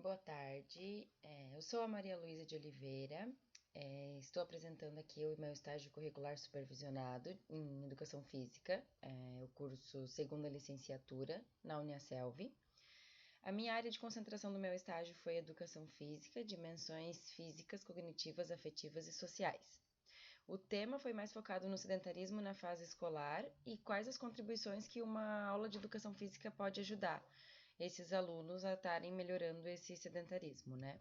Boa tarde, eu sou a Maria Luísa de Oliveira, estou apresentando aqui o meu estágio curricular supervisionado em Educação Física, o curso segunda licenciatura na Uniaselv. A minha área de concentração do meu estágio foi Educação Física, Dimensões Físicas, Cognitivas, Afetivas e Sociais. O tema foi mais focado no sedentarismo na fase escolar e quais as contribuições que uma aula de educação física pode ajudar esses alunos a estarem melhorando esse sedentarismo, né?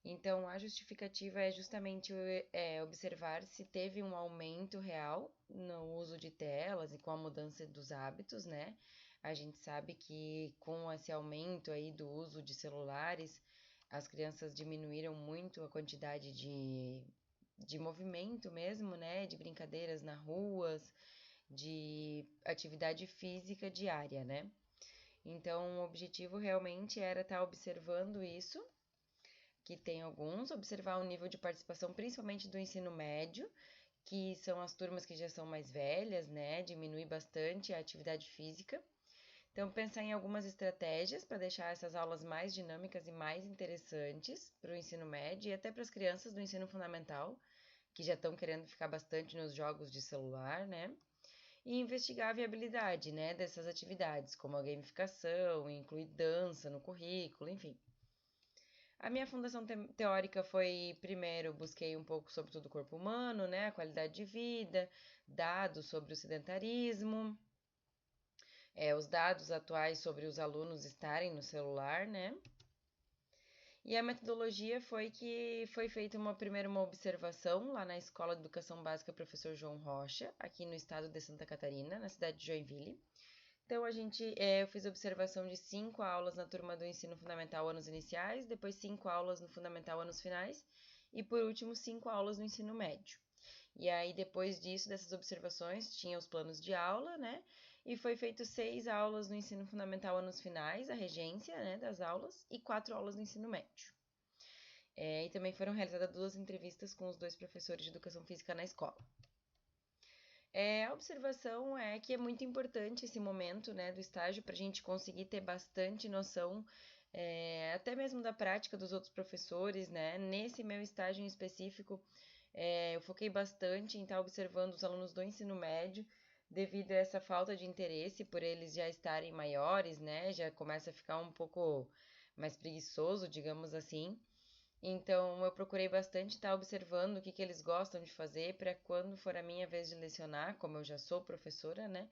Então, a justificativa é justamente observar se teve um aumento real no uso de telas e com a mudança dos hábitos, né? A gente sabe que com esse aumento aí do uso de celulares, as crianças diminuíram muito a quantidade de movimento mesmo, né? De brincadeiras nas ruas, de atividade física diária, né? Então, o objetivo realmente era estar observando isso, que tem alguns, observar o nível de participação, principalmente do ensino médio, que são as turmas que já são mais velhas, né? Diminuir bastante a atividade física. Então, pensar em algumas estratégias para deixar essas aulas mais dinâmicas e mais interessantes para o ensino médio e até para as crianças do ensino fundamental, que já estão querendo ficar bastante nos jogos de celular, né? E investigar a viabilidade, né, dessas atividades, como a gamificação, incluir dança no currículo, enfim. A minha fundação teórica foi, primeiro, busquei um pouco sobre todo o corpo humano, né, a qualidade de vida, dados sobre o sedentarismo, os dados atuais sobre os alunos estarem no celular, né. E a metodologia foi que foi feita uma observação lá na Escola de Educação Básica Professor João Rocha, aqui no estado de Santa Catarina, na cidade de Joinville. Então, eu fiz observação de 5 aulas na turma do ensino fundamental anos iniciais, depois 5 aulas no fundamental anos finais e, por último, 5 aulas no ensino médio. E aí, depois disso, dessas observações, tinha os planos de aula, né? E foi feito 6 aulas no ensino fundamental anos finais, a regência, né, das aulas, e 4 aulas no ensino médio. E também foram realizadas 2 entrevistas com os 2 professores de educação física na escola. A observação é que é muito importante esse momento, né, do estágio para a gente conseguir ter bastante noção, até mesmo da prática dos outros professores, né? Nesse meu estágio em específico, eu foquei bastante em estar observando os alunos do ensino médio, devido a essa falta de interesse por eles já estarem maiores, né? Já começa a ficar um pouco mais preguiçoso, digamos assim. Então, eu procurei bastante estar observando o que eles gostam de fazer para quando for a minha vez de lecionar, como eu já sou professora, né?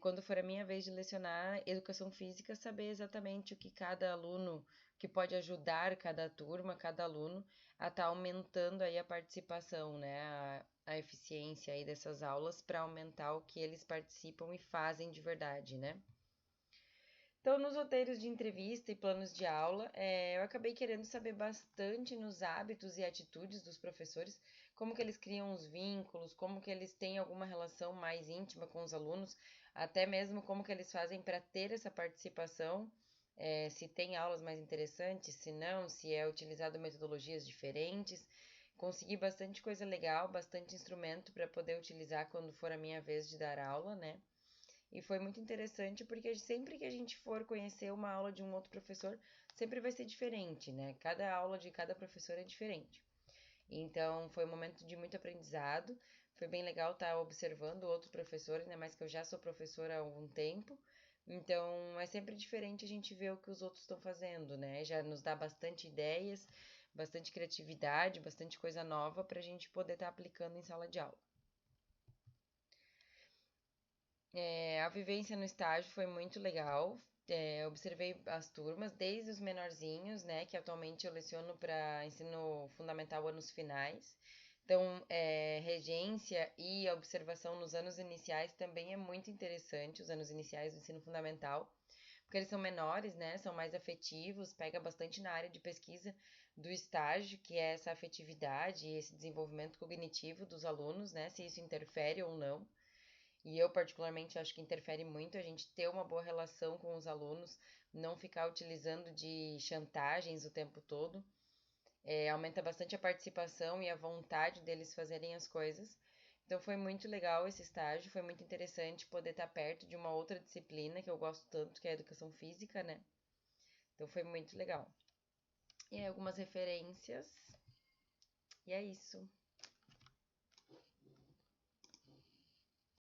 Quando for a minha vez de lecionar educação física, saber exatamente o que cada aluno, que pode ajudar cada turma, cada aluno, a estar aumentando aí a participação, né? A eficiência aí dessas aulas para aumentar o que eles participam e fazem de verdade, né? Então, nos roteiros de entrevista e planos de aula, eu acabei querendo saber bastante nos hábitos e atitudes dos professores, como que eles criam os vínculos, como que eles têm alguma relação mais íntima com os alunos, até mesmo como que eles fazem para ter essa participação, se tem aulas mais interessantes, se não, se é utilizado metodologias diferentes. Consegui bastante coisa legal, bastante instrumento para poder utilizar quando for a minha vez de dar aula, né? E foi muito interessante porque sempre que a gente for conhecer uma aula de um outro professor, sempre vai ser diferente, né? Cada aula de cada professor é diferente. Então, foi um momento de muito aprendizado. Foi bem legal estar observando outros professores, ainda mais que eu já sou professora há algum tempo. Então, é sempre diferente a gente ver o que os outros estão fazendo, né? Já nos dá bastante ideias, bastante criatividade, bastante coisa nova para a gente poder estar aplicando em sala de aula. A vivência no estágio foi muito legal. Observei as turmas, desde os menorzinhos, né, que atualmente eu leciono para ensino fundamental anos finais. Então, regência e observação nos anos iniciais também é muito interessante, os anos iniciais do ensino fundamental, porque eles são menores, né, são mais afetivos, pega bastante na área de pesquisa do estágio, que é essa afetividade e esse desenvolvimento cognitivo dos alunos, né, se isso interfere ou não. E eu, particularmente, acho que interfere muito a gente ter uma boa relação com os alunos, não ficar utilizando de chantagens o tempo todo. Aumenta bastante a participação e a vontade deles fazerem as coisas. Então, foi muito legal esse estágio, foi muito interessante poder estar perto de uma outra disciplina que eu gosto tanto, que é a educação física, né? Então foi muito legal. E aí algumas referências. E é isso.